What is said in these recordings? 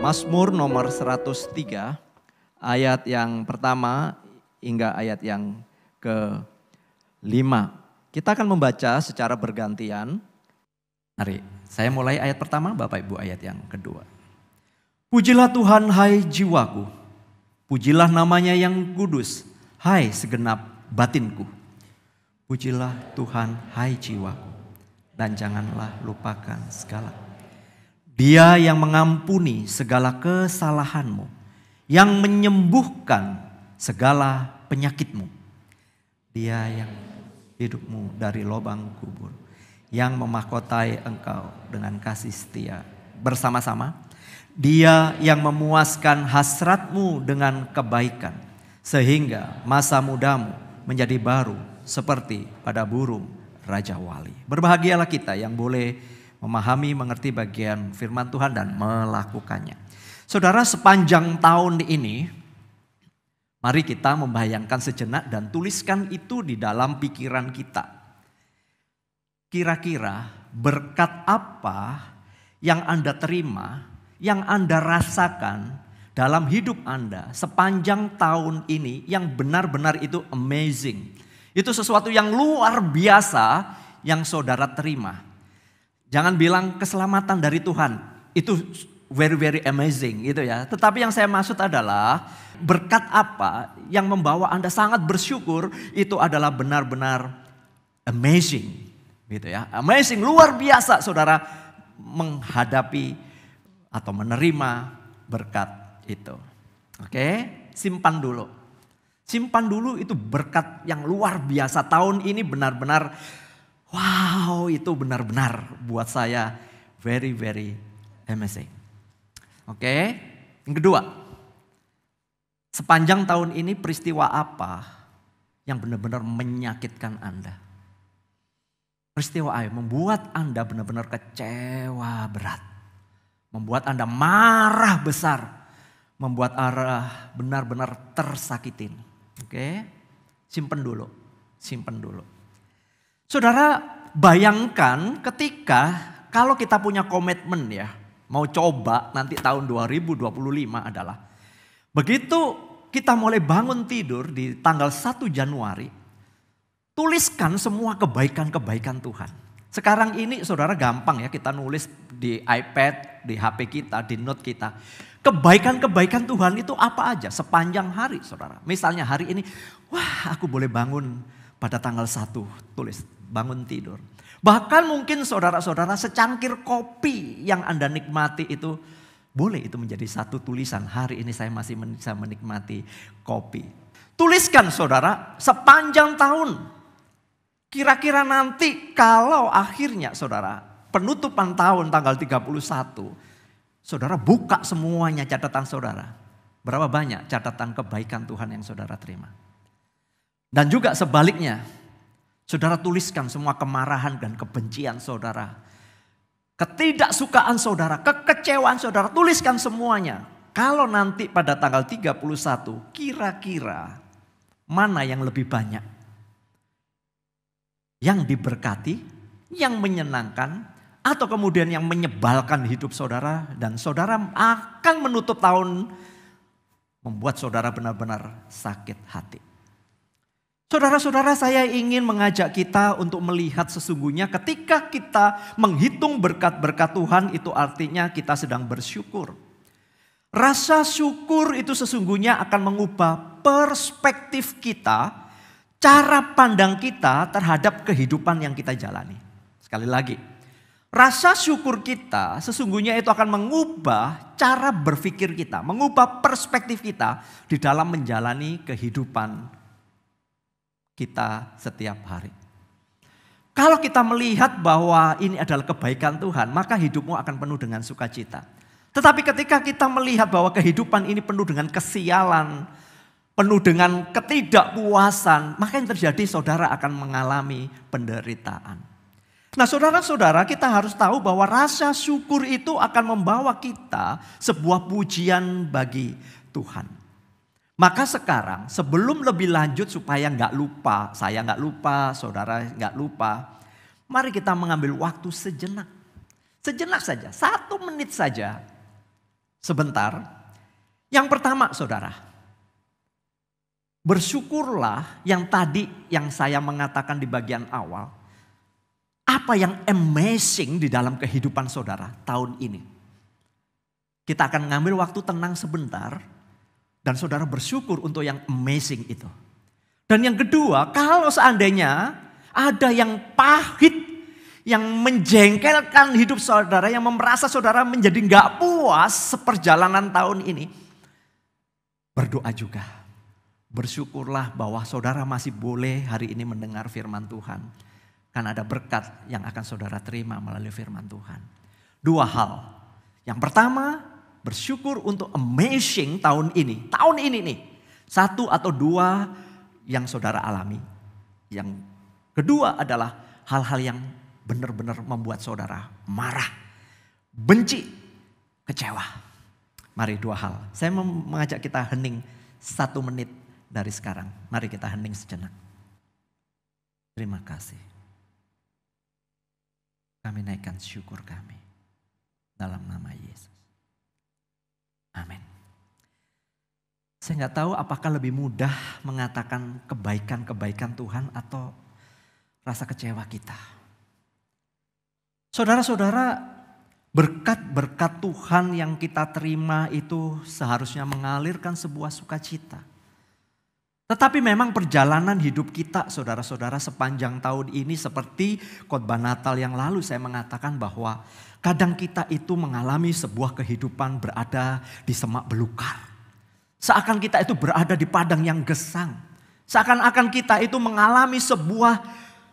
Mazmur nomor 103 ayat yang pertama hingga ayat yang ke-5. Kita akan membaca secara bergantian. Mari, saya mulai ayat pertama, Bapak Ibu ayat yang kedua. Pujilah Tuhan hai jiwaku, pujilah namanya yang kudus, hai segenap batinku. Pujilah Tuhan hai jiwaku, dan janganlah lupakan segala. Dia yang mengampuni segala kesalahanmu, yang menyembuhkan segala penyakitmu. Dia yang hidupmu dari lubang kubur, yang memahkotai engkau dengan kasih setia bersama-sama. Dia yang memuaskan hasratmu dengan kebaikan, sehingga masa mudamu menjadi baru seperti pada burung Raja Wali. Berbahagialah kita yang boleh memahami, mengerti bagian firman Tuhan dan melakukannya. Saudara, sepanjang tahun ini, mari kita membayangkan sejenak dan tuliskan itu di dalam pikiran kita. Kira-kira berkat apa yang Anda terima, yang Anda rasakan dalam hidup Anda sepanjang tahun ini yang benar-benar itu amazing. Itu sesuatu yang luar biasa yang saudara terima. Jangan bilang keselamatan dari Tuhan, itu very amazing gitu ya. Tetapi yang saya maksud adalah berkat apa yang membawa Anda sangat bersyukur, itu adalah benar-benar amazing gitu ya. Amazing, luar biasa saudara menghadapi atau menerima berkat itu. Oke, simpan dulu. Simpan dulu itu berkat yang luar biasa. Tahun ini benar-benar wow, itu benar-benar buat saya very amazing. Oke, yang kedua. Sepanjang tahun ini peristiwa apa yang benar-benar menyakitkan Anda? Peristiwa apa yang membuat Anda benar-benar kecewa berat? Membuat Anda marah besar? Membuat Anda benar-benar tersakitin? Oke, simpen dulu. Saudara, bayangkan ketika kalau kita punya komitmen ya, mau coba nanti tahun 2025 adalah begitu kita mulai bangun tidur di tanggal 1 Januari, tuliskan semua kebaikan-kebaikan Tuhan. Sekarang ini saudara gampang ya, kita nulis di iPad, di HP kita, di note kita. Kebaikan-kebaikan Tuhan itu apa aja sepanjang hari saudara. Misalnya hari ini, wah aku boleh bangun pada tanggal 1, tulis bangun tidur. Bahkan mungkin saudara-saudara secangkir kopi yang Anda nikmati itu, boleh itu menjadi satu tulisan. Hari ini saya masih bisa menikmati kopi. Tuliskan saudara sepanjang tahun. Kira-kira nanti kalau akhirnya saudara penutupan tahun tanggal 31, saudara buka semuanya catatan saudara. Berapa banyak catatan kebaikan Tuhan yang saudara terima. Dan juga sebaliknya, saudara tuliskan semua kemarahan dan kebencian saudara. Ketidaksukaan saudara, kekecewaan saudara, tuliskan semuanya. Kalau nanti pada tanggal 31, kira-kira mana yang lebih banyak? Yang diberkati, yang menyenangkan, atau kemudian yang menyebalkan hidup saudara. Dan saudara akan menutup tahun membuat saudara benar-benar sakit hati. Saudara-saudara, saya ingin mengajak kita untuk melihat sesungguhnya ketika kita menghitung berkat-berkat Tuhan, itu artinya kita sedang bersyukur. Rasa syukur itu sesungguhnya akan mengubah perspektif kita, cara pandang kita terhadap kehidupan yang kita jalani. Sekali lagi, rasa syukur kita sesungguhnya itu akan mengubah cara berpikir kita, mengubah perspektif kita di dalam menjalani kehidupan kita setiap hari. Kalau kita melihat bahwa ini adalah kebaikan Tuhan, maka hidupmu akan penuh dengan sukacita. Tetapi ketika kita melihat bahwa kehidupan ini penuh dengan kesialan, penuh dengan ketidakpuasan, maka yang terjadi saudara akan mengalami penderitaan. Nah saudara-saudara, kita harus tahu bahwa rasa syukur itu akan membawa kita sebuah pujian bagi Tuhan. Maka sekarang sebelum lebih lanjut supaya nggak lupa, saya nggak lupa, saudara nggak lupa, mari kita mengambil waktu sejenak. Sejenak saja, 1 menit saja. sebentar. Yang pertama saudara, bersyukurlah yang tadi yang saya mengatakan di bagian awal. Apa yang amazing di dalam kehidupan saudara tahun ini. Kita akan ngambil waktu tenang sebentar dan saudara bersyukur untuk yang amazing itu. Dan yang kedua, kalau seandainya ada yang pahit, yang menjengkelkan hidup saudara, yang merasa saudara menjadi gak puas seperjalanan tahun ini, berdoa juga. Bersyukurlah bahwa saudara masih boleh hari ini mendengar firman Tuhan. Kan ada berkat yang akan saudara terima melalui firman Tuhan. Dua hal. Yang pertama, bersyukur untuk amazing tahun ini. Tahun ini nih. Satu atau dua yang saudara alami. Yang kedua adalah hal-hal yang benar-benar membuat saudara marah, benci, kecewa. Mari dua hal. Saya mau mengajak kita hening 1 menit dari sekarang. Mari kita hening sejenak. Terima kasih. Kami naikkan syukur kami dalam nama Yesus. Amin. Saya nggak tahu apakah lebih mudah mengatakan kebaikan-kebaikan Tuhan atau rasa kecewa kita. Saudara-saudara, berkat-berkat Tuhan yang kita terima itu seharusnya mengalirkan sebuah sukacita. Tetapi memang perjalanan hidup kita saudara-saudara sepanjang tahun ini seperti khotbah Natal yang lalu saya mengatakan bahwa kadang kita itu mengalami sebuah kehidupan berada di semak belukar. Seakan kita itu berada di padang yang gesang. Seakan-akan kita itu mengalami sebuah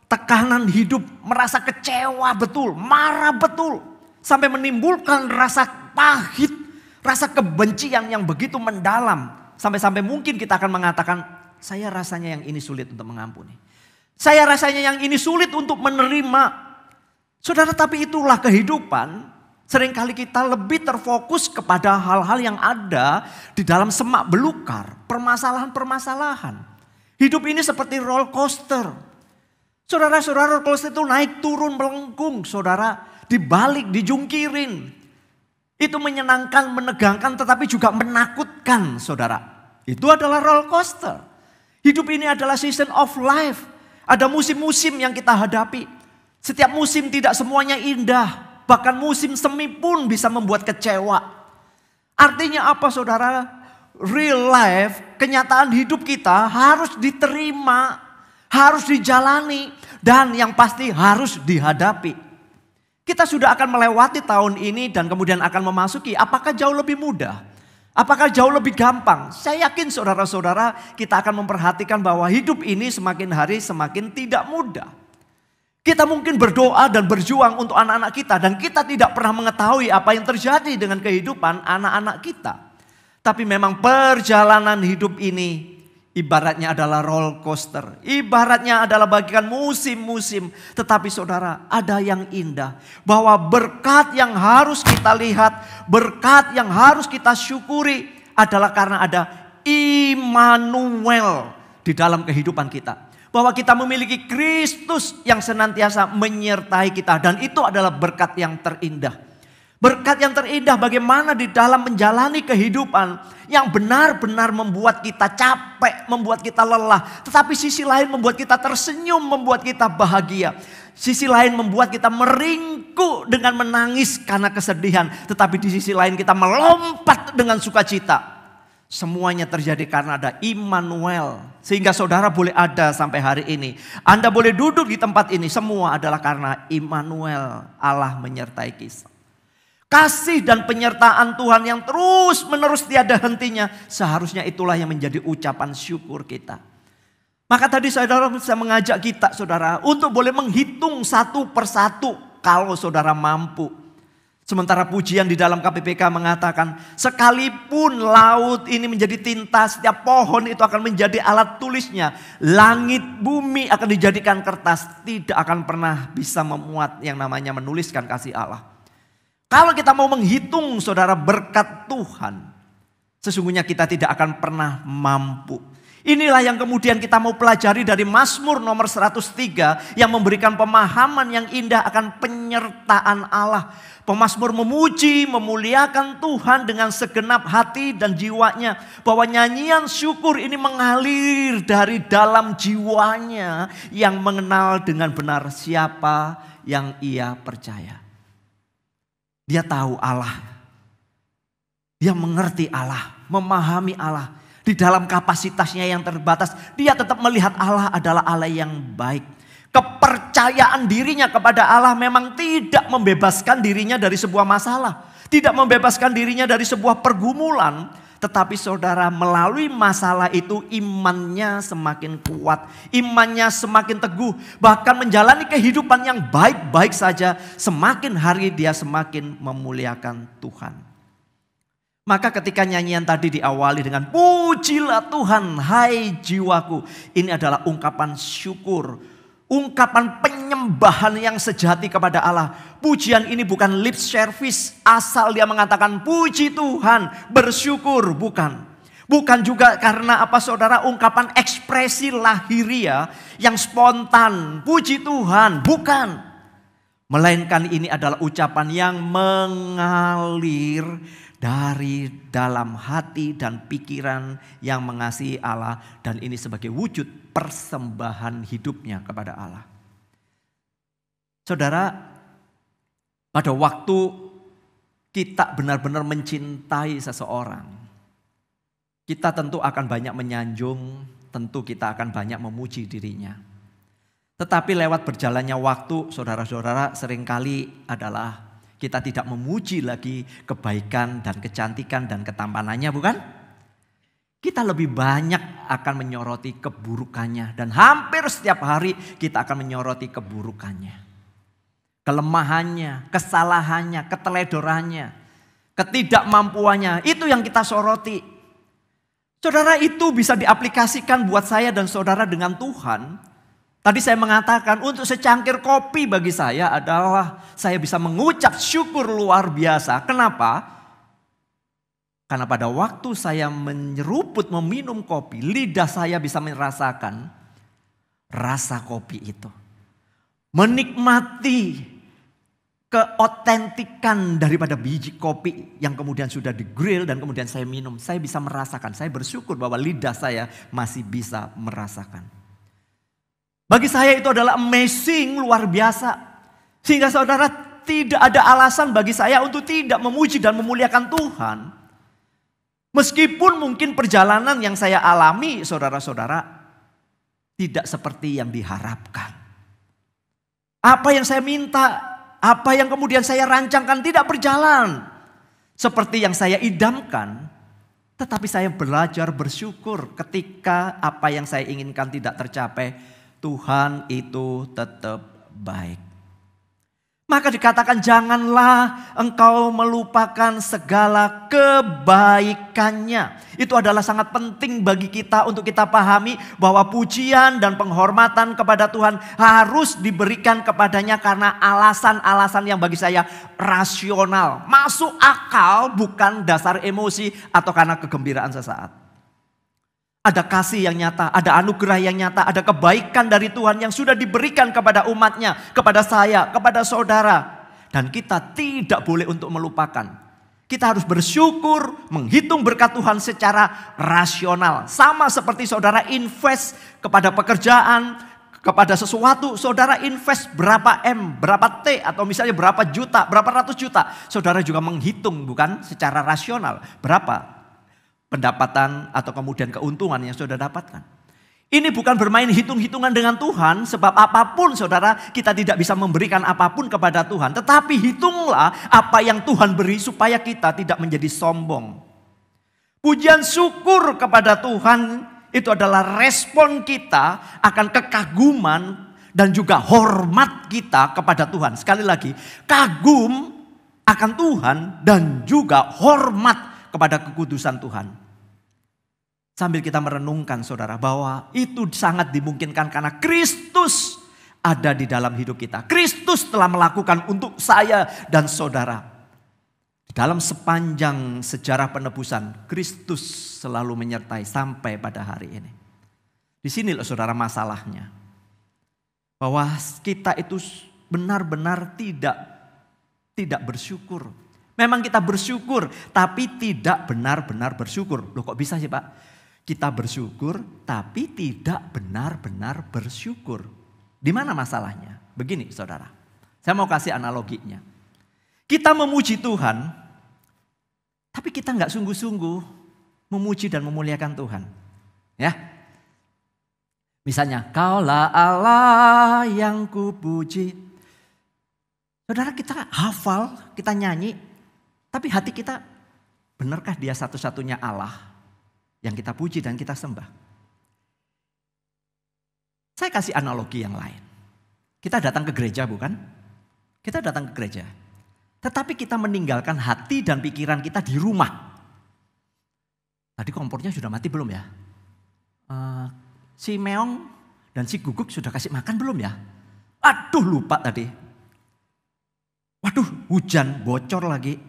tekanan hidup, merasa kecewa betul, marah betul. Sampai menimbulkan rasa pahit, rasa kebencian yang begitu mendalam. Sampai-sampai mungkin kita akan mengatakan, saya rasanya yang ini sulit untuk mengampuni. Saya rasanya yang ini sulit untuk menerima. Saudara, tapi itulah kehidupan. Seringkali kita lebih terfokus kepada hal-hal yang ada di dalam semak belukar. Permasalahan-permasalahan. Hidup ini seperti roller coaster. Saudara-saudara, roller coaster itu naik turun melengkung. Saudara, dibalik, dijungkirin. Itu menyenangkan, menegangkan tetapi juga menakutkan saudara. Itu adalah roller coaster. Hidup ini adalah season of life. Ada musim-musim yang kita hadapi. Setiap musim tidak semuanya indah. Bahkan musim semi pun bisa membuat kecewa. Artinya apa saudara? Real life, kenyataan hidup kita harus diterima. Harus dijalani. Dan yang pasti harus dihadapi. Kita sudah akan melewati tahun ini dan kemudian akan memasuki. Apakah jauh lebih mudah? Apakah jauh lebih gampang? Saya yakin saudara-saudara kita akan memperhatikan bahwa hidup ini semakin hari semakin tidak mudah. Kita mungkin berdoa dan berjuang untuk anak-anak kita. Dan kita tidak pernah mengetahui apa yang terjadi dengan kehidupan anak-anak kita. Tapi memang perjalanan hidup ini ibaratnya adalah roller coaster. Ibaratnya adalah bagian musim-musim. Tetapi saudara, ada yang indah. Bahwa berkat yang harus kita lihat, berkat yang harus kita syukuri adalah karena ada Immanuel di dalam kehidupan kita. Bahwa kita memiliki Kristus yang senantiasa menyertai kita. Dan itu adalah berkat yang terindah. Berkat yang terindah bagaimana di dalam menjalani kehidupan yang benar-benar membuat kita capek, membuat kita lelah. Tetapi sisi lain membuat kita tersenyum, membuat kita bahagia. Sisi lain membuat kita meringkuk dengan menangis karena kesedihan. Tetapi di sisi lain kita melompat dengan sukacita. Semuanya terjadi karena ada Immanuel. Sehingga saudara boleh ada sampai hari ini. Anda boleh duduk di tempat ini. Semua adalah karena Immanuel, Allah menyertai kita. Kasih dan penyertaan Tuhan yang terus menerus tiada hentinya. Seharusnya itulah yang menjadi ucapan syukur kita. Maka tadi saudara saya mengajak kita saudara untuk boleh menghitung satu persatu kalau saudara mampu. Sementara pujian di dalam KPPK mengatakan sekalipun laut ini menjadi tinta, setiap pohon itu akan menjadi alat tulisnya. Langit bumi akan dijadikan kertas, tidak akan pernah bisa memuat yang namanya menuliskan kasih Allah. Kalau kita mau menghitung saudara berkat Tuhan, sesungguhnya kita tidak akan pernah mampu. Inilah yang kemudian kita mau pelajari dari Mazmur nomor 103 yang memberikan pemahaman yang indah akan penyertaan Allah. Pemazmur memuji, memuliakan Tuhan dengan segenap hati dan jiwanya. Bahwa nyanyian syukur ini mengalir dari dalam jiwanya yang mengenal dengan benar siapa yang ia percaya. Dia tahu Allah. Dia mengerti Allah, memahami Allah. Di dalam kapasitasnya yang terbatas, dia tetap melihat Allah adalah Allah yang baik. Kepercayaan dirinya kepada Allah memang tidak membebaskan dirinya dari sebuah masalah. Tidak membebaskan dirinya dari sebuah pergumulan. Tetapi saudara, melalui masalah itu imannya semakin kuat. Imannya semakin teguh. Bahkan menjalani kehidupan yang baik-baik saja. Semakin hari dia semakin memuliakan Tuhan. Maka ketika nyanyian tadi diawali dengan pujilah Tuhan hai jiwaku. Ini adalah ungkapan syukur. Ungkapan penyembahan yang sejati kepada Allah. Pujian ini bukan lip service. Asal dia mengatakan puji Tuhan, bersyukur. Bukan. Bukan juga karena apa saudara, ungkapan ekspresi lahiria yang spontan. Puji Tuhan, bukan. Melainkan ini adalah ucapan yang mengalir dari dalam hati dan pikiran yang mengasihi Allah. Dan ini sebagai wujud persembahan hidupnya kepada Allah. Saudara, pada waktu kita benar-benar mencintai seseorang, kita tentu akan banyak menyanjung, tentu kita akan banyak memuji dirinya. Tetapi lewat berjalannya waktu, saudara-saudara, seringkali adalah kita tidak memuji lagi kebaikan dan kecantikan dan ketampanannya, bukan? Kita lebih banyak akan menyoroti keburukannya. Dan hampir setiap hari kita akan menyoroti keburukannya. Kelemahannya, kesalahannya, keteledorannya, ketidakmampuannya. Itu yang kita soroti. Saudara, itu bisa diaplikasikan buat saya dan saudara dengan Tuhan. Tadi saya mengatakan untuk secangkir kopi bagi saya adalah saya bisa mengucap syukur luar biasa. Kenapa? Karena pada waktu saya menyeruput meminum kopi, lidah saya bisa merasakan rasa kopi itu. Menikmati keotentikan daripada biji kopi yang kemudian sudah di-grill dan kemudian saya minum. Saya bisa merasakan, saya bersyukur bahwa lidah saya masih bisa merasakan. Bagi saya itu adalah amazing, luar biasa. Sehingga saudara, tidak ada alasan bagi saya untuk tidak memuji dan memuliakan Tuhan. Meskipun mungkin perjalanan yang saya alami, saudara-saudara, tidak seperti yang diharapkan. Apa yang saya minta, apa yang kemudian saya rancangkan tidak berjalan seperti yang saya idamkan. Tetapi saya belajar bersyukur ketika apa yang saya inginkan tidak tercapai. Tuhan itu tetap baik. Maka dikatakan janganlah engkau melupakan segala kebaikannya. Itu adalah sangat penting bagi kita untuk kita pahami bahwa pujian dan penghormatan kepada Tuhan harus diberikan kepadanya karena alasan-alasan yang bagi saya rasional. Masuk akal, bukan dasar emosi atau karena kegembiraan sesaat. Ada kasih yang nyata, ada anugerah yang nyata, ada kebaikan dari Tuhan yang sudah diberikan kepada umatnya, kepada saya, kepada saudara. Dan kita tidak boleh untuk melupakan. Kita harus bersyukur, menghitung berkat Tuhan secara rasional. Sama seperti saudara invest kepada pekerjaan, kepada sesuatu, saudara invest berapa M, berapa T, atau misalnya berapa juta, berapa ratus juta. Saudara juga menghitung bukan secara rasional, berapa pendapatan atau kemudian keuntungan yang sudah dapatkan. Ini bukan bermain hitung-hitungan dengan Tuhan, sebab apapun saudara, kita tidak bisa memberikan apapun kepada Tuhan. Tetapi hitunglah apa yang Tuhan beri supaya kita tidak menjadi sombong. Pujian syukur kepada Tuhan itu adalah respon kita akan kekaguman dan juga hormat kita kepada Tuhan. Sekali lagi, kagum akan Tuhan dan juga hormat kepada kekudusan Tuhan. Sambil kita merenungkan saudara bahwa itu sangat dimungkinkan karena Kristus ada di dalam hidup kita. Kristus telah melakukan untuk saya dan saudara. Dalam sepanjang sejarah penebusan, Kristus selalu menyertai sampai pada hari ini. Di sini loh saudara masalahnya. Bahwa kita itu benar-benar tidak bersyukur. Memang kita bersyukur, tapi tidak benar-benar bersyukur. Loh kok bisa sih Pak? Kita bersyukur, tapi tidak benar-benar bersyukur. Di mana masalahnya? Begini saudara, saya mau kasih analoginya. Kita memuji Tuhan, tapi kita nggak sungguh-sungguh memuji dan memuliakan Tuhan. Ya, misalnya, Kaulah Allah yang kupuji. Saudara, kita hafal, kita nyanyi, tapi hati kita, benarkah dia satu-satunya Allah yang kita puji dan kita sembah? Saya kasih analogi yang lain. Kita datang ke gereja bukan? Kita datang ke gereja. Tetapi kita meninggalkan hati dan pikiran kita di rumah. Tadi kompornya sudah mati belum ya? Si Meong dan si Guguk sudah kasih makan belum ya? Aduh lupa tadi. Waduh hujan bocor lagi.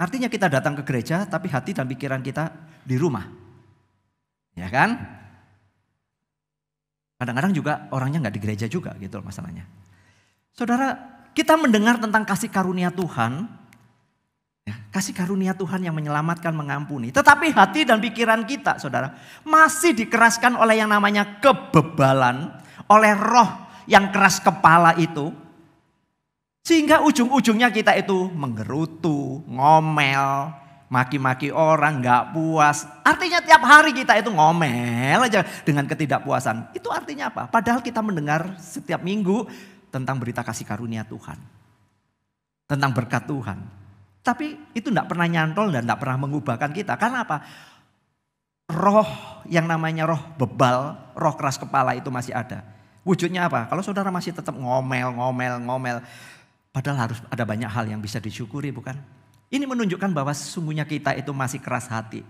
Artinya kita datang ke gereja tapi hati dan pikiran kita di rumah. Ya kan? Kadang-kadang juga orangnya nggak di gereja juga gitu masalahnya. Saudara, kita mendengar tentang kasih karunia Tuhan. Ya, kasih karunia Tuhan yang menyelamatkan, mengampuni. Tetapi hati dan pikiran kita saudara masih dikeraskan oleh yang namanya kebebalan. Oleh roh yang keras kepala itu. Sehingga ujung-ujungnya kita itu menggerutu, ngomel, maki-maki orang, gak puas. Artinya tiap hari kita itu ngomel aja dengan ketidakpuasan. Itu artinya apa? Padahal kita mendengar setiap minggu tentang berita kasih karunia Tuhan. Tentang berkat Tuhan. Tapi itu gak pernah nyantol dan gak pernah mengubahkan kita. Karena apa? Roh yang namanya roh bebal, roh keras kepala itu masih ada. Wujudnya apa? Kalau saudara masih tetap ngomel. Padahal harus ada banyak hal yang bisa disyukuri bukan? Ini menunjukkan bahwa sesungguhnya kita itu masih keras hati.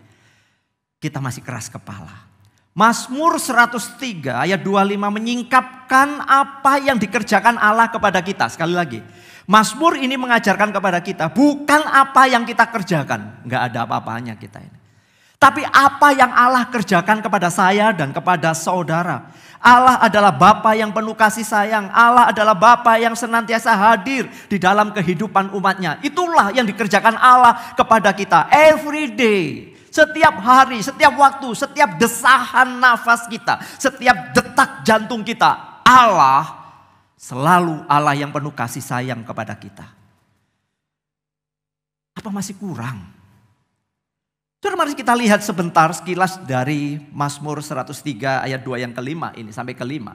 Kita masih keras kepala. Mazmur 103 ayat 25 menyingkapkan apa yang dikerjakan Allah kepada kita. Sekali lagi. Mazmur ini mengajarkan kepada kita bukan apa yang kita kerjakan. Enggak ada apa-apanya kita ini. Tapi apa yang Allah kerjakan kepada saya dan kepada saudara. Allah adalah Bapa yang penuh kasih sayang. Allah adalah Bapa yang senantiasa hadir di dalam kehidupan umatnya. Itulah yang dikerjakan Allah kepada kita. Every day. Setiap hari, setiap waktu, setiap desahan nafas kita. Setiap detak jantung kita. Allah selalu Allah yang penuh kasih sayang kepada kita. Apa masih kurang? Saudara, mari kita lihat sebentar sekilas dari Mazmur 103 ayat 2 yang kelima ini sampai kelima.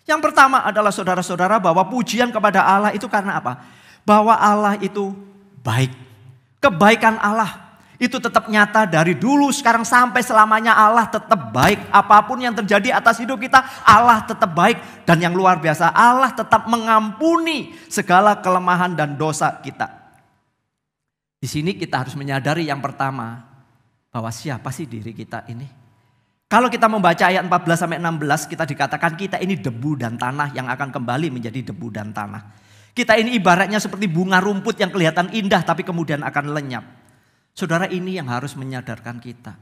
Yang pertama adalah saudara-saudara bahwa pujian kepada Allah itu karena apa? Bahwa Allah itu baik. Kebaikan Allah itu tetap nyata dari dulu sekarang sampai selamanya Allah tetap baik. Apapun yang terjadi atas hidup kita Allah tetap baik. Dan yang luar biasa Allah tetap mengampuni segala kelemahan dan dosa kita. Di sini kita harus menyadari yang pertama. Bahwa siapa sih diri kita ini? Kalau kita membaca ayat 14 sampai 16 kita dikatakan kita ini debu dan tanah yang akan kembali menjadi debu dan tanah. Kita ini ibaratnya seperti bunga rumput yang kelihatan indah tapi kemudian akan lenyap. Saudara, ini yang harus menyadarkan kita.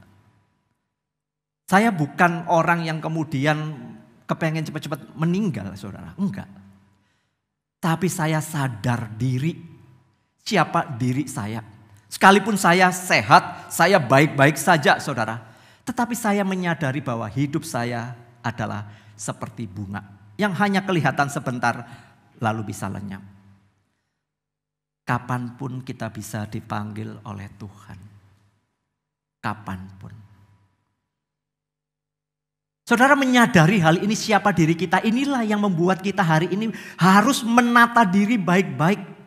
Saya bukan orang yang kemudian kepengen cepat-cepat meninggal saudara. Enggak. Tapi saya sadar diri. Siapa diri saya? Sekalipun saya sehat, saya baik-baik saja saudara. Tetapi saya menyadari bahwa hidup saya adalah seperti bunga. Yang hanya kelihatan sebentar lalu bisa lenyap. Kapanpun kita bisa dipanggil oleh Tuhan. Kapanpun. Saudara menyadari hal ini siapa diri kita. Inilah yang membuat kita hari ini harus menata diri baik-baik.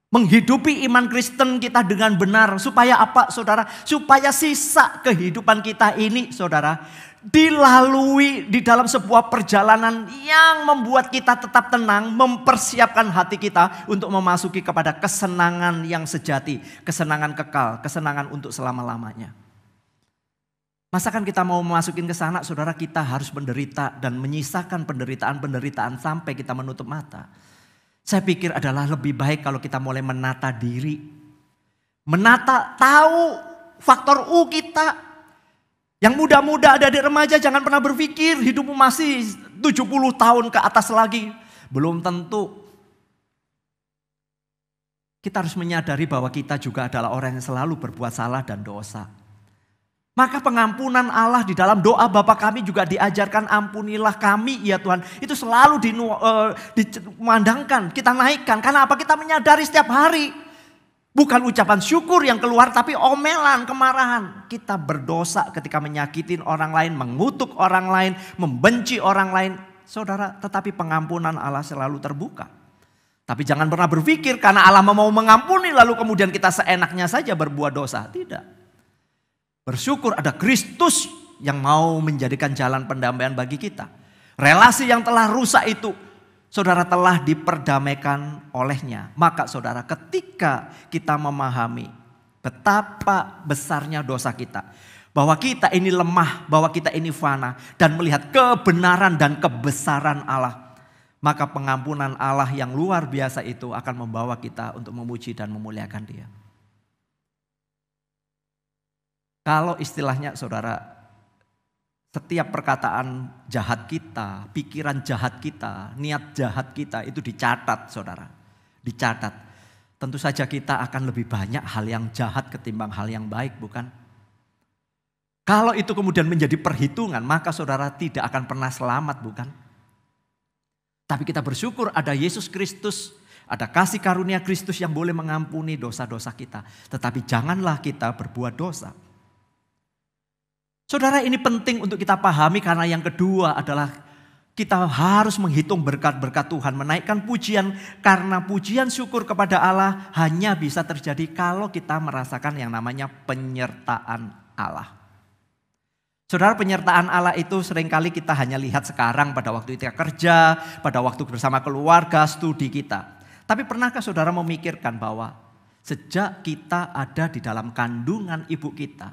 Menghidupi iman Kristen kita dengan benar. Supaya apa saudara? Supaya sisa kehidupan kita ini saudara. Dilalui di dalam sebuah perjalanan yang membuat kita tetap tenang. Mempersiapkan hati kita untuk memasuki kepada kesenangan yang sejati. Kesenangan kekal. Kesenangan untuk selama-lamanya. Masakan kita mau memasukin ke sana saudara, kita harus menderita dan menyisakan penderitaan-penderitaan sampai kita menutup mata. Saya pikir adalah lebih baik kalau kita mulai menata diri. Menata tahu faktor U kita. Yang muda-muda, adik-adik remaja, jangan pernah berpikir hidupmu masih 70 tahun ke atas lagi. Belum tentu. Kita harus menyadari bahwa kita juga adalah orang yang selalu berbuat salah dan dosa. Maka pengampunan Allah di dalam doa Bapa kami juga diajarkan, ampunilah kami ya Tuhan. Itu selalu dimandangkan, kita naikkan. Karena apa? Kita menyadari setiap hari. Bukan ucapan syukur yang keluar, tapi omelan, kemarahan. Kita berdosa ketika menyakitin orang lain, mengutuk orang lain, membenci orang lain. Saudara, tetapi pengampunan Allah selalu terbuka. Tapi jangan pernah berpikir karena Allah mau mengampuni lalu kemudian kita seenaknya saja berbuat dosa. Tidak. Bersyukur ada Kristus yang mau menjadikan jalan pendamaian bagi kita. Relasi yang telah rusak itu, saudara, telah diperdamaikan olehnya. Maka saudara, ketika kita memahami betapa besarnya dosa kita, bahwa kita ini lemah, bahwa kita ini fana, dan melihat kebenaran dan kebesaran Allah, maka pengampunan Allah yang luar biasa itu akan membawa kita untuk memuji dan memuliakan Dia. Kalau istilahnya saudara, setiap perkataan jahat kita, pikiran jahat kita, niat jahat kita itu dicatat saudara. Dicatat. Tentu saja kita akan lebih banyak hal yang jahat ketimbang hal yang baik, bukan? Kalau itu kemudian menjadi perhitungan, maka saudara tidak akan pernah selamat, bukan? Tapi kita bersyukur ada Yesus Kristus, ada kasih karunia Kristus yang boleh mengampuni dosa-dosa kita. Tetapi janganlah kita berbuat dosa. Saudara, ini penting untuk kita pahami karena yang kedua adalah kita harus menghitung berkat-berkat Tuhan. Menaikkan pujian karena pujian syukur kepada Allah hanya bisa terjadi kalau kita merasakan yang namanya penyertaan Allah. Saudara, penyertaan Allah itu seringkali kita hanya lihat sekarang pada waktu kita kerja, pada waktu bersama keluarga, studi kita. Tapi pernahkah saudara memikirkan bahwa sejak kita ada di dalam kandungan ibu kita,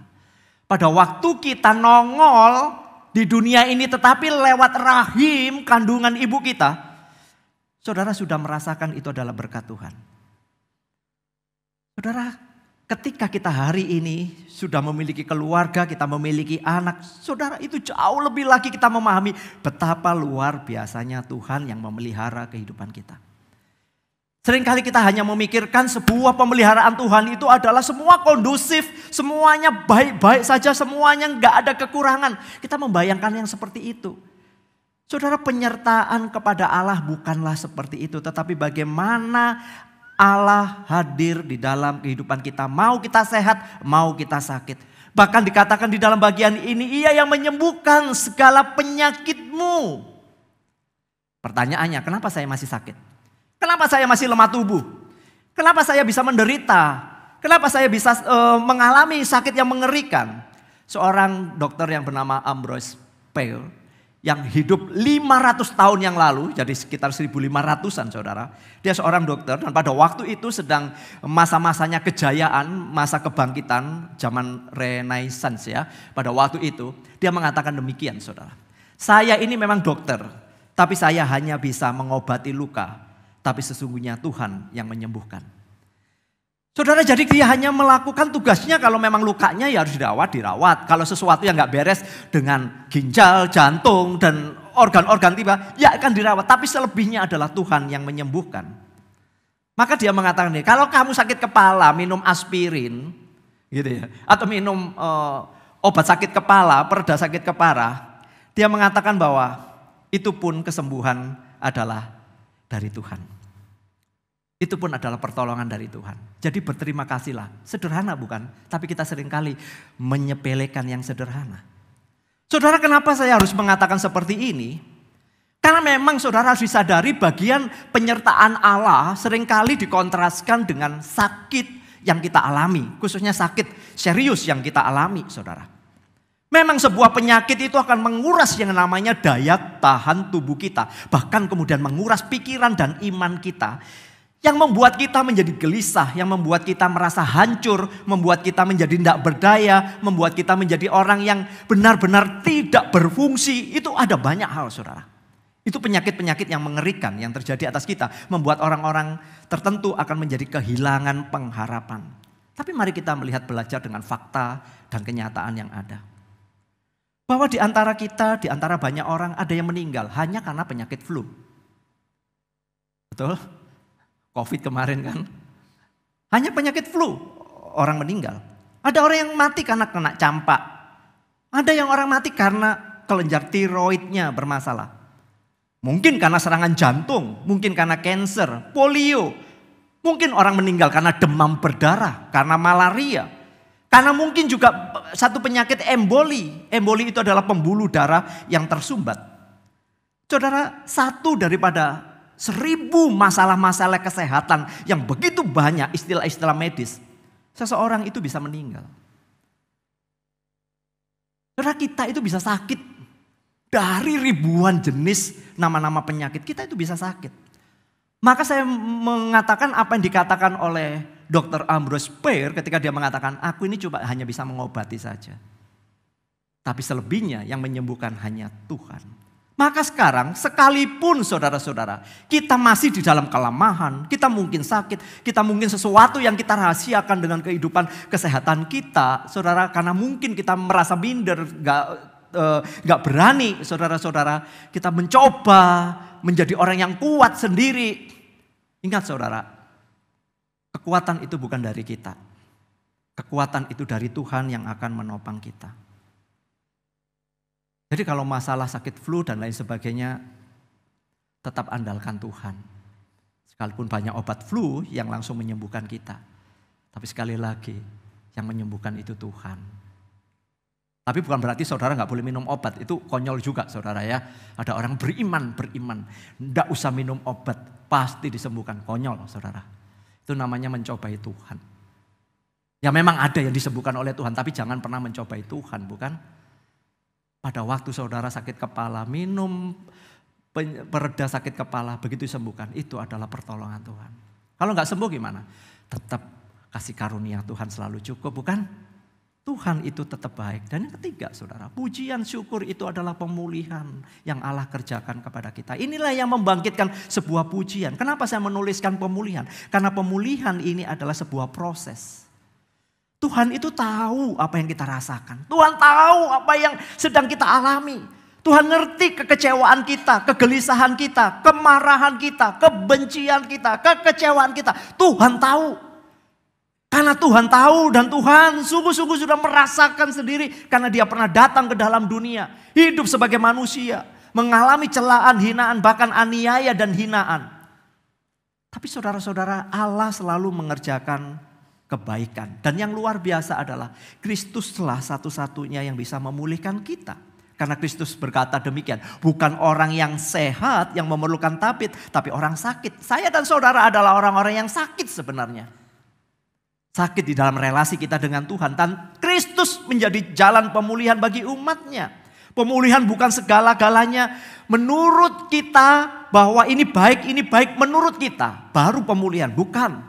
pada waktu kita nongol di dunia ini tetapi lewat rahim kandungan ibu kita, saudara sudah merasakan itu adalah berkat Tuhan. Saudara, ketika kita hari ini sudah memiliki keluarga, kita memiliki anak, saudara, itu jauh lebih lagi kita memahami betapa luar biasanya Tuhan yang memelihara kehidupan kita. Seringkali kita hanya memikirkan sebuah pemeliharaan Tuhan itu adalah semua kondusif, semuanya baik-baik saja, semuanya nggak ada kekurangan. Kita membayangkan yang seperti itu. Saudara, penyertaan kepada Allah bukanlah seperti itu, tetapi bagaimana Allah hadir di dalam kehidupan kita. Mau kita sehat, mau kita sakit. Bahkan dikatakan di dalam bagian ini, Ia yang menyembuhkan segala penyakitmu. Pertanyaannya, kenapa saya masih sakit? Kenapa saya masih lemah tubuh? Kenapa saya bisa menderita? Kenapa saya bisa mengalami sakit yang mengerikan? Seorang dokter yang bernama Ambrose Pale yang hidup 500 tahun yang lalu, jadi sekitar 1500-an saudara. Dia seorang dokter dan pada waktu itu sedang masa-masanya kejayaan, masa kebangkitan zaman Renaissance ya. Pada waktu itu dia mengatakan demikian saudara. Saya ini memang dokter, tapi saya hanya bisa mengobati luka. Tapi sesungguhnya Tuhan yang menyembuhkan. Saudara, jadi dia hanya melakukan tugasnya kalau memang lukanya ya harus dirawat. Kalau sesuatu yang gak beres dengan ginjal, jantung dan organ-organ tiba, ya akan dirawat. Tapi selebihnya adalah Tuhan yang menyembuhkan. Maka dia mengatakan nih, kalau kamu sakit kepala minum aspirin gitu ya, atau minum obat sakit kepala, pereda sakit kepala, dia mengatakan bahwa itu pun kesembuhan adalah dari Tuhan. Itu pun adalah pertolongan dari Tuhan. Jadi berterima kasihlah. Sederhana bukan? Tapi kita seringkali menyepelekan yang sederhana. Saudara, kenapa saya harus mengatakan seperti ini? Karena memang saudara harus disadari bagian penyertaan Allah seringkali dikontraskan dengan sakit yang kita alami. Khususnya sakit serius yang kita alami saudara. Memang sebuah penyakit itu akan menguras yang namanya daya tahan tubuh kita. Bahkan kemudian menguras pikiran dan iman kita. Yang membuat kita menjadi gelisah, yang membuat kita merasa hancur, membuat kita menjadi tidak berdaya, membuat kita menjadi orang yang benar-benar tidak berfungsi. Itu ada banyak hal saudara. Itu penyakit-penyakit yang mengerikan yang terjadi atas kita. Membuat orang-orang tertentu akan menjadi kehilangan pengharapan. Tapi mari kita melihat belajar dengan fakta dan kenyataan yang ada. Bahwa di antara kita, di antara banyak orang ada yang meninggal hanya karena penyakit flu. Betul? Covid kemarin kan. Hanya penyakit flu orang meninggal. Ada orang yang mati karena kena campak. Ada yang orang mati karena kelenjar tiroidnya bermasalah. Mungkin karena serangan jantung, mungkin karena kanker, polio. Mungkin orang meninggal karena demam berdarah, karena malaria. Karena mungkin juga satu penyakit emboli. Emboli itu adalah pembuluh darah yang tersumbat. Saudara, satu daripada 1000 masalah-masalah kesehatan yang begitu banyak istilah-istilah medis. Seseorang itu bisa meninggal. Saudara, kita itu bisa sakit. Dari ribuan jenis nama-nama penyakit, kita itu bisa sakit. Maka saya mengatakan apa yang dikatakan oleh Dr. Ambrose Payer ketika dia mengatakan, aku ini cuma hanya bisa mengobati saja. Tapi selebihnya yang menyembuhkan hanya Tuhan. Maka sekarang sekalipun saudara-saudara kita masih di dalam kelemahan, kita mungkin sakit, kita mungkin sesuatu yang kita rahasiakan dengan kehidupan kesehatan kita. Saudara, karena mungkin kita merasa minder, gak berani saudara-saudara. Kita mencoba menjadi orang yang kuat sendiri. Ingat saudara, kekuatan itu bukan dari kita. Kekuatan itu dari Tuhan yang akan menopang kita. Jadi kalau masalah sakit flu dan lain sebagainya, tetap andalkan Tuhan. Sekalipun banyak obat flu yang langsung menyembuhkan kita. Tapi sekali lagi, yang menyembuhkan itu Tuhan. Tapi bukan berarti saudara gak boleh minum obat. Itu konyol juga saudara ya. Ada orang beriman. Gak usah minum obat, pasti disembuhkan. Konyol saudara. Itu namanya mencobai Tuhan. Ya memang ada yang disembuhkan oleh Tuhan, tapi jangan pernah mencobai Tuhan, bukan? Pada waktu saudara sakit kepala, minum pereda sakit kepala, begitu disembuhkan, itu adalah pertolongan Tuhan. Kalau gak sembuh gimana? Tetap kasih karunia Tuhan selalu cukup, bukan? Tuhan itu tetap baik. Dan yang ketiga saudara, pujian syukur itu adalah pemulihan yang Allah kerjakan kepada kita. Inilah yang membangkitkan sebuah pujian. Kenapa saya menuliskan pemulihan? Karena pemulihan ini adalah sebuah proses. Tuhan itu tahu apa yang kita rasakan. Tuhan tahu apa yang sedang kita alami. Tuhan ngerti kekecewaan kita, kegelisahan kita, kemarahan kita, kebencian kita, kekecewaan kita. Tuhan tahu. Karena Tuhan tahu dan Tuhan sungguh-sungguh sudah merasakan sendiri. Karena dia pernah datang ke dalam dunia. Hidup sebagai manusia. Mengalami celaan, hinaan, bahkan aniaya dan hinaan. Tapi saudara-saudara, Allah selalu mengerjakan kebaikan. Dan yang luar biasa adalah Kristuslah satu-satunya yang bisa memulihkan kita. Karena Kristus berkata demikian, bukan orang yang sehat yang memerlukan tabib, tapi orang sakit. Saya dan saudara adalah orang-orang yang sakit sebenarnya. Sakit di dalam relasi kita dengan Tuhan. Dan Kristus menjadi jalan pemulihan bagi umatnya. Pemulihan bukan segala-galanya menurut kita bahwa ini baik menurut kita. Baru pemulihan, bukan.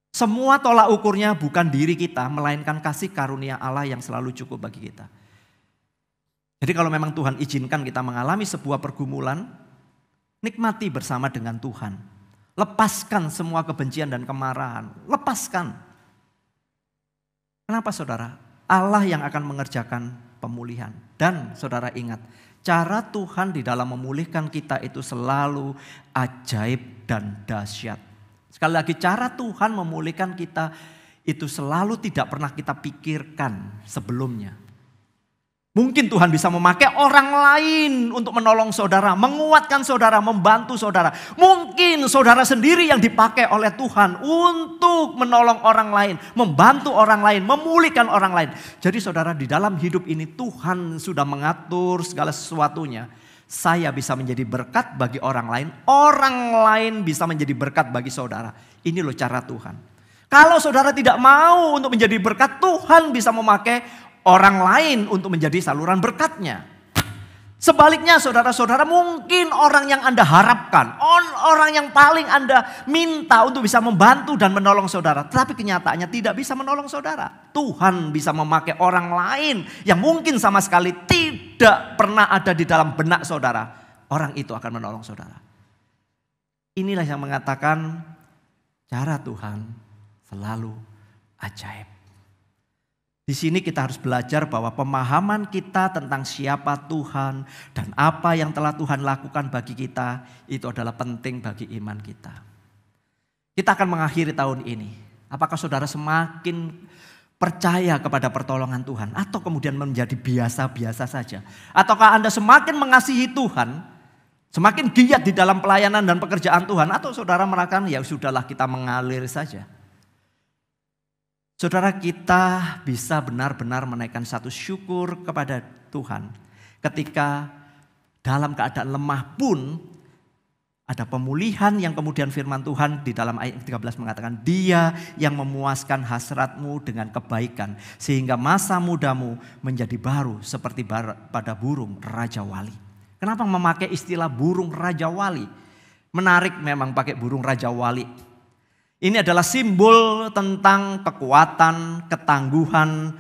Semua tolak ukurnya bukan diri kita, melainkan kasih karunia Allah yang selalu cukup bagi kita. Jadi kalau memang Tuhan izinkan kita mengalami sebuah pergumulan, nikmati bersama dengan Tuhan. Lepaskan semua kebencian dan kemarahan, lepaskan. Kenapa saudara? Allah yang akan mengerjakan pemulihan. Dan saudara ingat, cara Tuhan di dalam memulihkan kita itu selalu ajaib dan dahsyat. Sekali lagi, cara Tuhan memulihkan kita itu selalu tidak pernah kita pikirkan sebelumnya. Mungkin Tuhan bisa memakai orang lain untuk menolong saudara, menguatkan saudara, membantu saudara. Mungkin saudara sendiri yang dipakai oleh Tuhan untuk menolong orang lain, membantu orang lain, memulihkan orang lain. Jadi saudara, di dalam hidup ini Tuhan sudah mengatur segala sesuatunya. Saya bisa menjadi berkat bagi orang lain bisa menjadi berkat bagi saudara. Ini loh cara Tuhan. Kalau saudara tidak mau untuk menjadi berkat, Tuhan bisa memakai orang lain untuk menjadi saluran berkatnya. Sebaliknya saudara-saudara, mungkin orang yang Anda harapkan, orang yang paling Anda minta untuk bisa membantu dan menolong saudara, tetapi kenyataannya tidak bisa menolong saudara. Tuhan bisa memakai orang lain yang mungkin sama sekali tidak pernah ada di dalam benak saudara. Orang itu akan menolong saudara. Inilah yang mengatakan cara Tuhan selalu ajaib. Di sini kita harus belajar bahwa pemahaman kita tentang siapa Tuhan dan apa yang telah Tuhan lakukan bagi kita itu adalah penting bagi iman kita. Kita akan mengakhiri tahun ini. Apakah saudara semakin percaya kepada pertolongan Tuhan atau kemudian menjadi biasa-biasa saja? Ataukah Anda semakin mengasihi Tuhan, semakin giat di dalam pelayanan dan pekerjaan Tuhan, atau saudara merasakan ya sudahlah kita mengalir saja? Saudara, kita bisa benar-benar menaikkan satu syukur kepada Tuhan ketika dalam keadaan lemah pun ada pemulihan yang kemudian firman Tuhan di dalam ayat 13 mengatakan, Dia yang memuaskan hasratmu dengan kebaikan sehingga masa mudamu menjadi baru seperti pada burung Raja Wali. Kenapa memakai istilah burung Raja Wali? Menarik memang pakai burung Raja Wali. Ini adalah simbol tentang kekuatan, ketangguhan,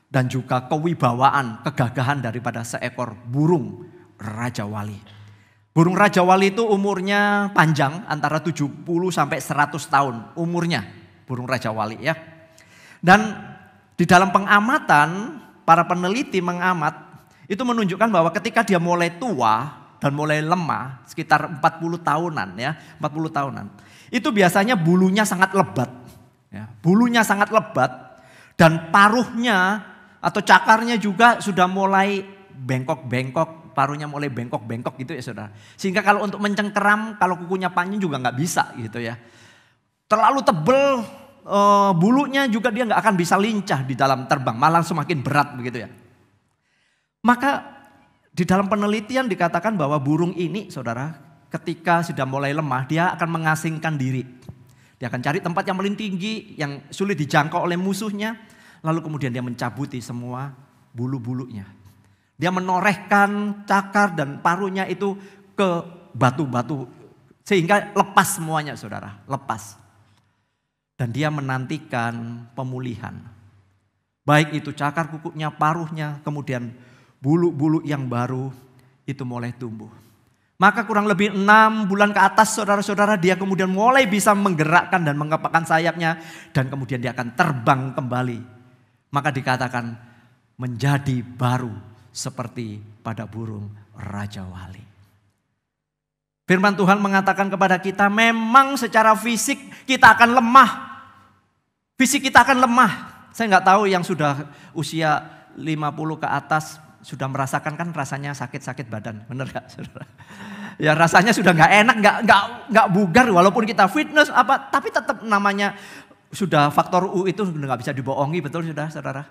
dan juga kewibawaan, kegagahan daripada seekor burung Raja Wali. Burung Raja Wali itu umurnya panjang, antara 70 sampai 100 tahun umurnya burung Raja Wali ya. Dan di dalam pengamatan, para peneliti mengamat, itu menunjukkan bahwa ketika dia mulai tua dan mulai lemah, sekitar 40 tahunan ya, 40 tahunan. Itu biasanya bulunya sangat lebat. Ya, bulunya sangat lebat dan paruhnya atau cakarnya juga sudah mulai bengkok-bengkok, paruhnya mulai bengkok-bengkok gitu ya saudara. Sehingga kalau untuk mencengkeram, kalau kukunya panjang juga nggak bisa gitu ya. Terlalu tebel bulunya juga dia nggak akan bisa lincah di dalam terbang, malah semakin berat begitu ya. Maka di dalam penelitian dikatakan bahwa burung ini saudara, ketika sudah mulai lemah, dia akan mengasingkan diri. Dia akan cari tempat yang paling tinggi, yang sulit dijangkau oleh musuhnya. Lalu kemudian dia mencabuti semua bulu-bulunya. Dia menorehkan cakar dan paruhnya itu ke batu-batu. Sehingga lepas semuanya saudara, lepas. Dan dia menantikan pemulihan. Baik itu cakar kukunya, paruhnya, kemudian bulu-bulu yang baru itu mulai tumbuh. Maka kurang lebih 6 bulan ke atas saudara-saudara, dia kemudian mulai bisa menggerakkan dan mengepakkan sayapnya. Dan kemudian dia akan terbang kembali. Maka dikatakan menjadi baru seperti pada burung Raja Wali. Firman Tuhan mengatakan kepada kita, memang secara fisik kita akan lemah. Fisik kita akan lemah. Saya nggak tahu yang sudah usia 50 ke atas sudah merasakan kan rasanya sakit-sakit badan, benar gak saudara? Ya rasanya sudah nggak enak, nggak bugar walaupun kita fitness apa, tapi tetap namanya sudah faktor U itu nggak bisa dibohongi, betul sudah saudara?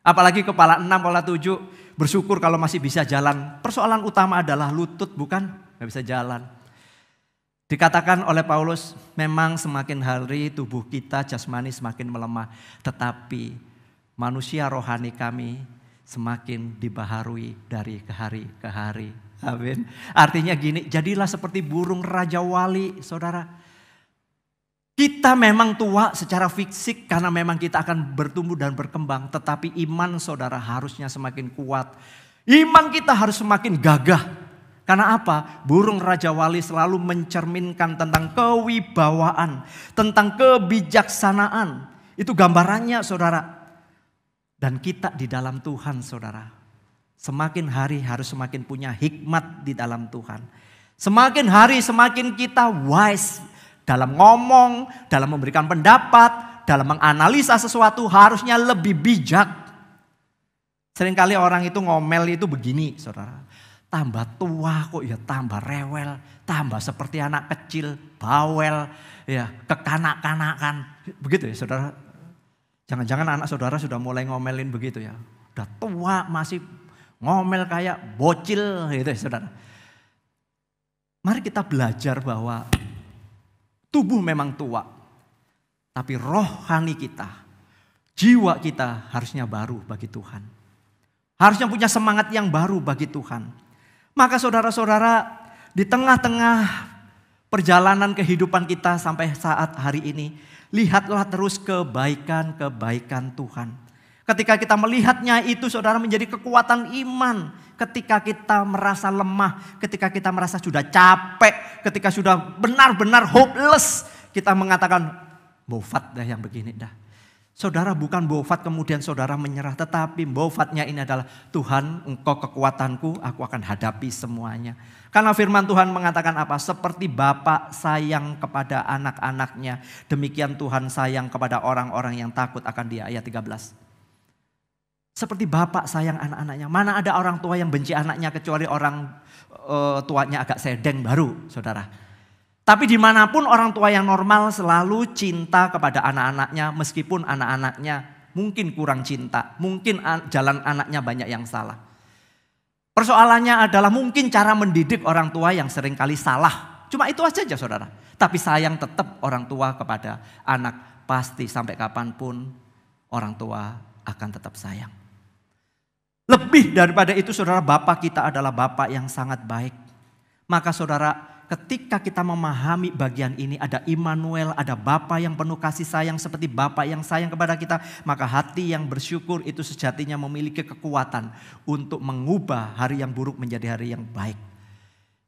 Apalagi kepala 6, kepala 7, bersyukur kalau masih bisa jalan. Persoalan utama adalah lutut, bukan nggak bisa jalan. Dikatakan oleh Paulus, memang semakin hari tubuh kita jasmani semakin melemah, tetapi manusia rohani kami semakin dibaharui dari ke hari ke hari. Amin. Artinya gini, jadilah seperti burung Raja Wali, saudara. Kita memang tua secara fisik karena memang kita akan bertumbuh dan berkembang. Tetapi iman saudara harusnya semakin kuat. Iman kita harus semakin gagah. Karena apa? Burung Raja Wali selalu mencerminkan tentang kewibawaan, tentang kebijaksanaan. Itu gambarannya saudara. Dan kita di dalam Tuhan saudara, semakin hari harus semakin punya hikmat di dalam Tuhan. Semakin hari semakin kita wise dalam ngomong, dalam memberikan pendapat, dalam menganalisa sesuatu harusnya lebih bijak. Seringkali orang itu ngomel itu begini saudara, tambah tua kok ya tambah rewel, tambah seperti anak kecil, bawel, ya kekanak-kanakan. Begitu ya saudara. Jangan-jangan anak saudara sudah mulai ngomelin begitu ya. Udah tua masih ngomel kayak bocil gitu ya saudara. Mari kita belajar bahwa tubuh memang tua. Tapi rohani kita, jiwa kita harusnya baru bagi Tuhan. Harusnya punya semangat yang baru bagi Tuhan. Maka saudara-saudara di tengah-tengah perjalanan kehidupan kita sampai saat hari ini, lihatlah terus kebaikan-kebaikan Tuhan. Ketika kita melihatnya itu saudara menjadi kekuatan iman. Ketika kita merasa lemah, ketika kita merasa sudah capek, ketika sudah benar-benar hopeless. Kita mengatakan, mufat dah yang begini dah. Saudara bukan bofat kemudian saudara menyerah. Tetapi bofatnya ini adalah Tuhan engkau kekuatanku, aku akan hadapi semuanya. Karena firman Tuhan mengatakan apa? Seperti Bapa sayang kepada anak-anaknya, demikian Tuhan sayang kepada orang-orang yang takut akan Dia. Ayat 13. Seperti Bapa sayang anak-anaknya. Mana ada orang tua yang benci anaknya kecuali orang tuanya agak sedeng baru, saudara. Tapi dimanapun orang tua yang normal selalu cinta kepada anak-anaknya meskipun anak-anaknya mungkin kurang cinta. Mungkin jalan anaknya banyak yang salah. Persoalannya adalah mungkin cara mendidik orang tua yang seringkali salah. Cuma itu aja saudara. Tapi sayang tetap orang tua kepada anak. Pasti sampai kapanpun orang tua akan tetap sayang. Lebih daripada itu saudara, Bapa kita adalah Bapa yang sangat baik. Maka saudara, ketika kita memahami bagian ini, ada Immanuel, ada Bapa yang penuh kasih sayang seperti Bapa yang sayang kepada kita, maka hati yang bersyukur itu sejatinya memiliki kekuatan untuk mengubah hari yang buruk menjadi hari yang baik.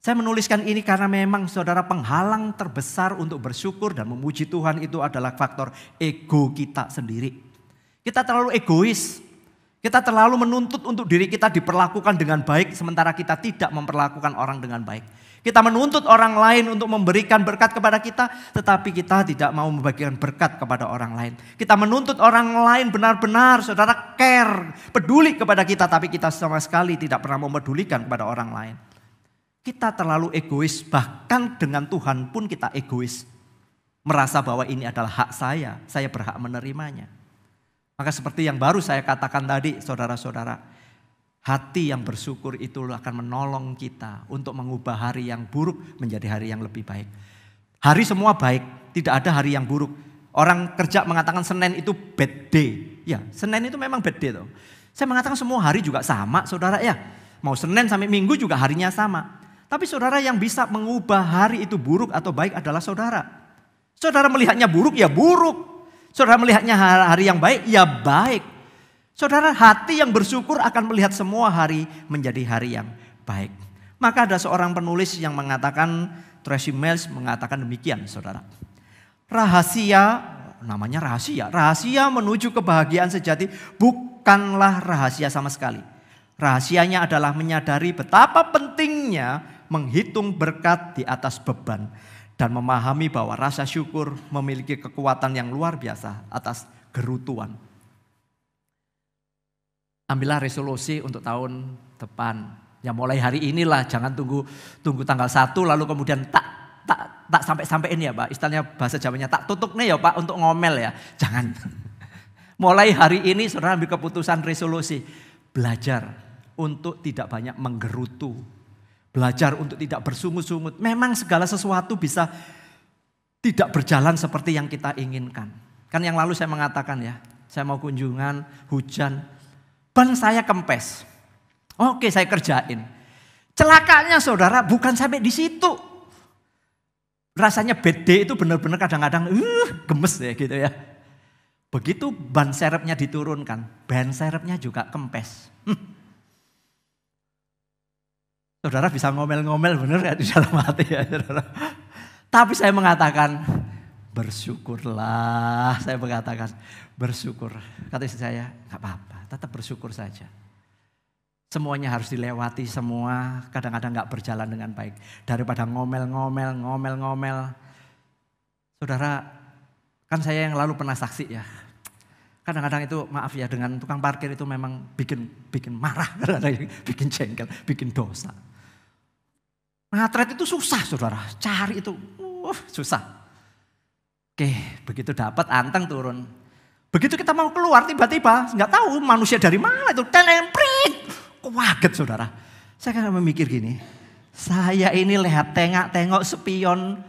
Saya menuliskan ini karena memang saudara, penghalang terbesar untuk bersyukur dan memuji Tuhan itu adalah faktor ego kita sendiri. Kita terlalu egois. Kita terlalu menuntut untuk diri kita diperlakukan dengan baik sementara kita tidak memperlakukan orang dengan baik. Kita menuntut orang lain untuk memberikan berkat kepada kita, tetapi kita tidak mau membagikan berkat kepada orang lain. Kita menuntut orang lain benar-benar saudara care, peduli kepada kita, tapi kita sama sekali tidak pernah memedulikan kepada orang lain. Kita terlalu egois, bahkan dengan Tuhan pun kita egois. Merasa bahwa ini adalah hak saya berhak menerimanya. Maka seperti yang baru saya katakan tadi, saudara-saudara, hati yang bersyukur itu akan menolong kita untuk mengubah hari yang buruk menjadi hari yang lebih baik. Hari semua baik, tidak ada hari yang buruk. Orang kerja mengatakan Senin itu bad day. Ya, Senin itu memang bad day. Saya mengatakan semua hari juga sama, saudara ya. Mau Senin sampai Minggu juga harinya sama. Tapi saudara, yang bisa mengubah hari itu buruk atau baik adalah saudara. Saudara melihatnya buruk, ya buruk. Saudara melihatnya hari yang baik, ya baik. Saudara, hati yang bersyukur akan melihat semua hari menjadi hari yang baik. Maka ada seorang penulis yang mengatakan, Tracy Mills mengatakan demikian saudara. Rahasia, namanya rahasia. Rahasia menuju kebahagiaan sejati bukanlah rahasia sama sekali. Rahasianya adalah menyadari betapa pentingnya menghitung berkat di atas beban. Dan memahami bahwa rasa syukur memiliki kekuatan yang luar biasa atas gerutuan. Ambillah resolusi untuk tahun depan. Ya mulai hari inilah, jangan tunggu tanggal 1 lalu kemudian tak sampai-sampai ini ya Pak. Istilahnya bahasa Jawanya tak tutup nih ya Pak untuk ngomel ya. Jangan. Mulai hari ini saudara ambil keputusan resolusi. Belajar untuk tidak banyak menggerutu. Belajar untuk tidak bersungut-sungut. Memang segala sesuatu bisa tidak berjalan seperti yang kita inginkan. Kan yang lalu saya mengatakan ya, saya mau kunjungan, hujan, ban saya kempes. Oke, saya kerjain. Celakanya saudara bukan sampai di situ. Rasanya bad day itu benar-benar kadang-kadang gemes ya gitu ya. Begitu ban serepnya diturunkan, ban serepnya juga kempes. Saudara bisa ngomel-ngomel benar gak di dalam hati ya saudara. Tapi saya mengatakan bersyukurlah. Saya mengatakan bersyukur. Kata istri saya gak apa-apa, tetap bersyukur saja. Semuanya harus dilewati, semua kadang-kadang gak berjalan dengan baik. Daripada ngomel-ngomel. Saudara, kan saya yang lalu pernah saksi ya. Kadang-kadang itu maaf ya, dengan tukang parkir itu memang bikin marah, bikin jengkel, bikin dosa. Ngatret itu susah saudara, cari itu susah. Oke, begitu dapat anteng turun. Begitu kita mau keluar tiba-tiba nggak tahu manusia dari mana itu telemprit. Kaget saudara. Saya kan memikir gini, saya ini lihat tengok spion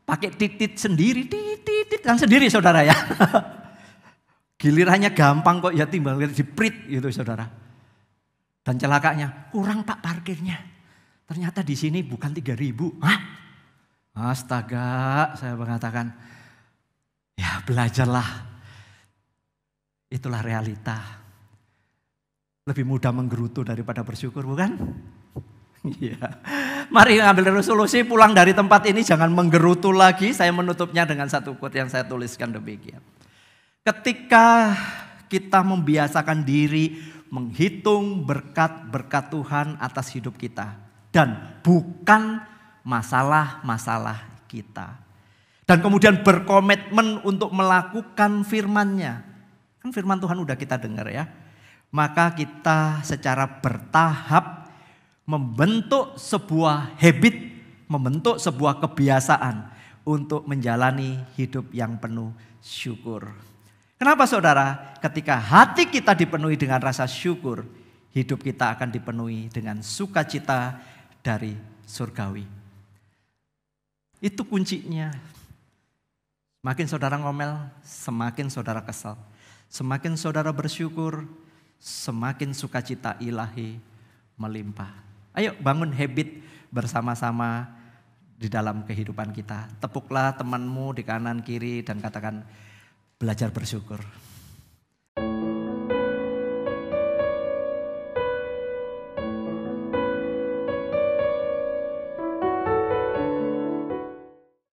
pakai titit sendiri, titit kan sendiri saudara ya. Gilirannya gampang kok ya timbang diprit gitu saudara. Dan celakanya kurang pak parkirnya. Ternyata di sini bukan 3.000. Hah? Astaga, saya mengatakan ya belajarlah. Itulah realita. Lebih mudah menggerutu daripada bersyukur bukan? Iya. Mari ambil resolusi pulang dari tempat ini jangan menggerutu lagi. Saya menutupnya dengan satu quote yang saya tuliskan demikian. Ketika kita membiasakan diri menghitung berkat-berkat Tuhan atas hidup kita. Dan bukan masalah-masalah kita. Dan kemudian berkomitmen untuk melakukan firman-Nya. Kan firman Tuhan udah kita dengar ya. Maka kita secara bertahap membentuk sebuah habit, membentuk sebuah kebiasaan untuk menjalani hidup yang penuh syukur. Kenapa saudara? Ketika hati kita dipenuhi dengan rasa syukur, hidup kita akan dipenuhi dengan sukacita dari surgawi. Itu kuncinya. Semakin saudara ngomel, semakin saudara kesal. Semakin saudara bersyukur, semakin sukacita ilahi melimpah. Ayo bangun habit bersama-sama di dalam kehidupan kita. Tepuklah temanmu di kanan kiri dan katakan, belajar bersyukur.